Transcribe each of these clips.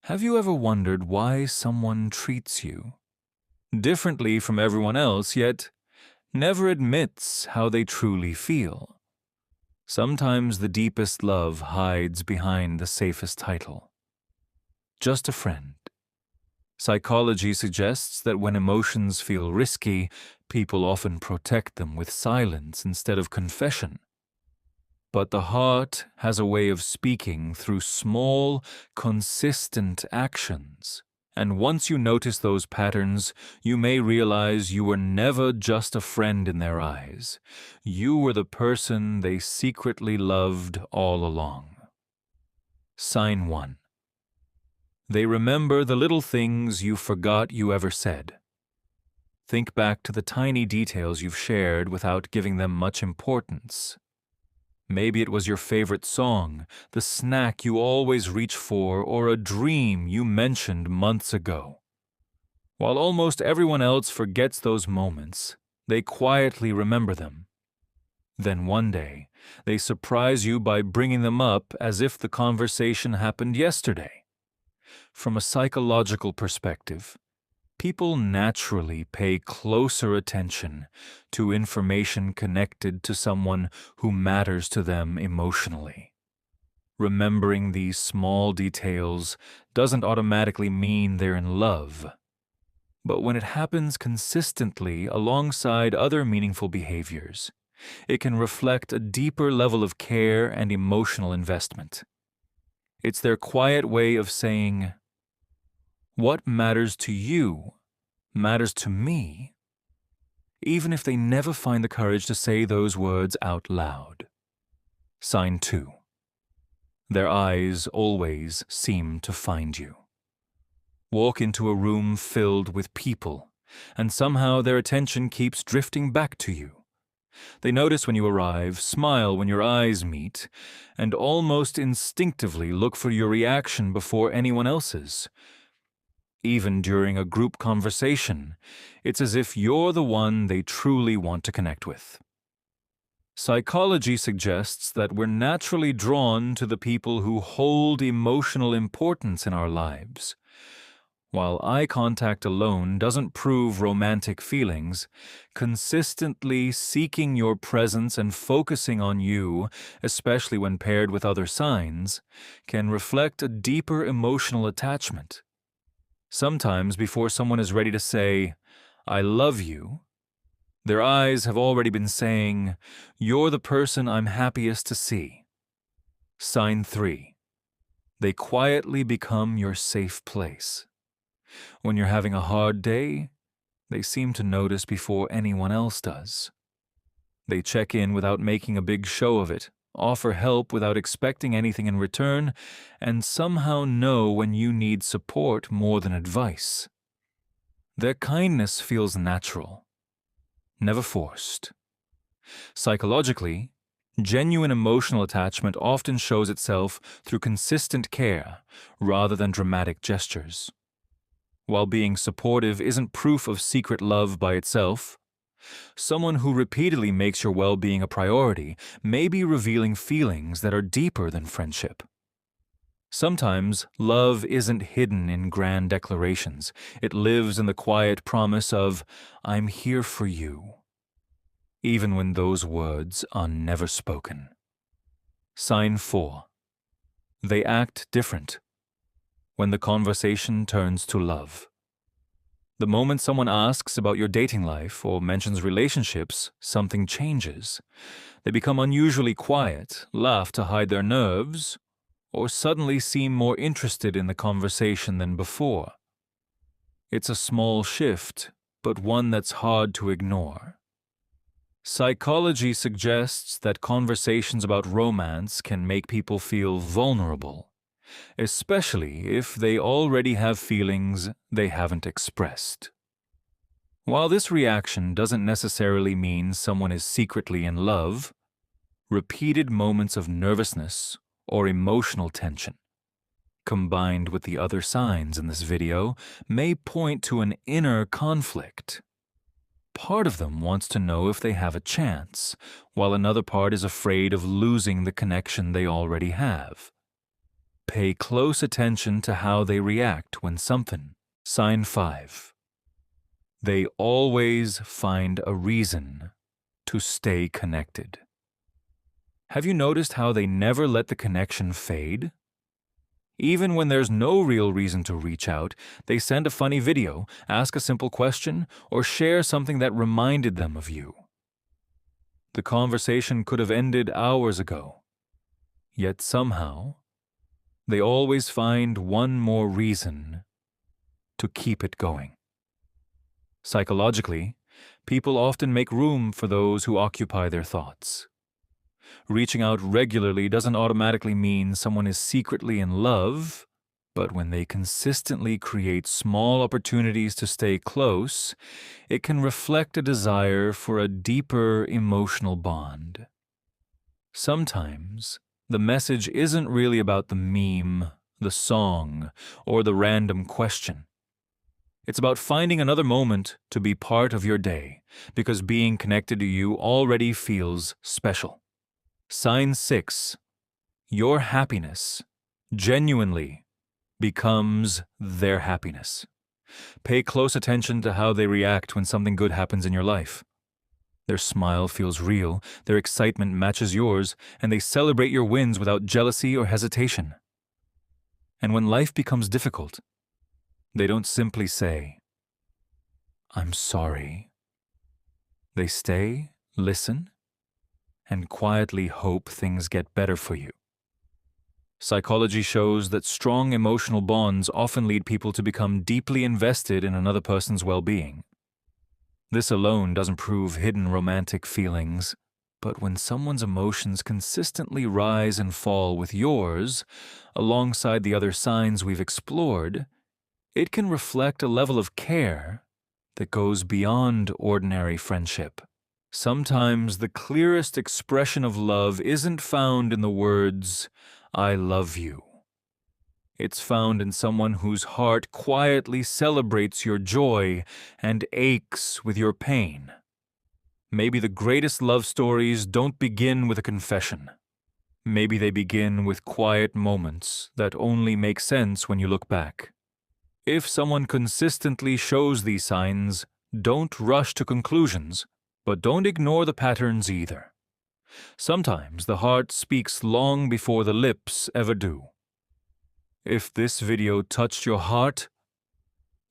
Have you ever wondered why someone treats you differently from everyone else, yet never admits how they truly feel? Sometimes the deepest love hides behind the safest title. Just a friend. Psychology suggests that when emotions feel risky, people often protect them with silence instead of confession. But the heart has a way of speaking through small, consistent actions. And once you notice those patterns, you may realize you were never just a friend in their eyes. You were the person they secretly loved all along. Sign 1. They remember the little things you forgot you ever said. Think back to the tiny details you've shared without giving them much importance. Maybe it was your favorite song, the snack you always reach for, or a dream you mentioned months ago. While almost everyone else forgets those moments, they quietly remember them. Then one day, they surprise you by bringing them up as if the conversation happened yesterday. From a psychological perspective, people naturally pay closer attention to information connected to someone who matters to them emotionally. Remembering these small details doesn't automatically mean they're in love. But when it happens consistently alongside other meaningful behaviors, it can reflect a deeper level of care and emotional investment. It's their quiet way of saying, "What matters to you matters to me," even if they never find the courage to say those words out loud. Sign 2. Their eyes always seem to find you. Walk into a room filled with people, and somehow their attention keeps drifting back to you. They notice when you arrive, smile when your eyes meet, and almost instinctively look for your reaction before anyone else's. Even during a group conversation, it's as if you're the one they truly want to connect with. Psychology suggests that we're naturally drawn to the people who hold emotional importance in our lives. While eye contact alone doesn't prove romantic feelings, consistently seeking your presence and focusing on you, especially when paired with other signs, can reflect a deeper emotional attachment. Sometimes before someone is ready to say, "I love you," their eyes have already been saying, "You're the person I'm happiest to see." Sign 3. They quietly become your safe place. When you're having a hard day, they seem to notice before anyone else does. They check in without making a big show of it, offer help without expecting anything in return, and somehow know when you need support more than advice. Their kindness feels natural, never forced. Psychologically, genuine emotional attachment often shows itself through consistent care rather than dramatic gestures. While being supportive isn't proof of secret love by itself, someone who repeatedly makes your well-being a priority may be revealing feelings that are deeper than friendship. Sometimes love isn't hidden in grand declarations. It lives in the quiet promise of, "I'm here for you," even when those words are never spoken. Sign 4. They act different when the conversation turns to love. The moment someone asks about your dating life or mentions relationships, something changes. They become unusually quiet, laugh to hide their nerves, or suddenly seem more interested in the conversation than before. It's a small shift, but one that's hard to ignore. Psychology suggests that conversations about romance can make people feel vulnerable, especially if they already have feelings they haven't expressed. While this reaction doesn't necessarily mean someone is secretly in love, repeated moments of nervousness or emotional tension, combined with the other signs in this video, may point to an inner conflict. Part of them wants to know if they have a chance, while another part is afraid of losing the connection they already have. Pay close attention to how they react when something. Sign 5. They always find a reason to stay connected. Have you noticed how they never let the connection fade? Even when there's no real reason to reach out, they send a funny video, ask a simple question, or share something that reminded them of you. The conversation could have ended hours ago, yet somehow, they always find one more reason to keep it going. Psychologically, people often make room for those who occupy their thoughts. Reaching out regularly doesn't automatically mean someone is secretly in love, but when they consistently create small opportunities to stay close, it can reflect a desire for a deeper emotional bond. Sometimes, the message isn't really about the meme, the song, or the random question. It's about finding another moment to be part of your day, because being connected to you already feels special. Sign 6. Your happiness genuinely becomes their happiness. Pay close attention to how they react when something good happens in your life. Their smile feels real, their excitement matches yours, and they celebrate your wins without jealousy or hesitation. And when life becomes difficult, they don't simply say, "I'm sorry." They stay, listen, and quietly hope things get better for you. Psychology shows that strong emotional bonds often lead people to become deeply invested in another person's well-being. This alone doesn't prove hidden romantic feelings, but when someone's emotions consistently rise and fall with yours, alongside the other signs we've explored, it can reflect a level of care that goes beyond ordinary friendship. Sometimes the clearest expression of love isn't found in the words, "I love you." It's found in someone whose heart quietly celebrates your joy and aches with your pain. Maybe the greatest love stories don't begin with a confession. Maybe they begin with quiet moments that only make sense when you look back. If someone consistently shows these signs, don't rush to conclusions, but don't ignore the patterns either. Sometimes the heart speaks long before the lips ever do. If this video touched your heart,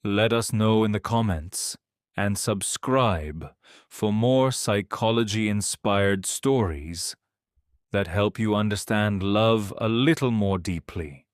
let us know in the comments and subscribe for more psychology-inspired stories that help you understand love a little more deeply.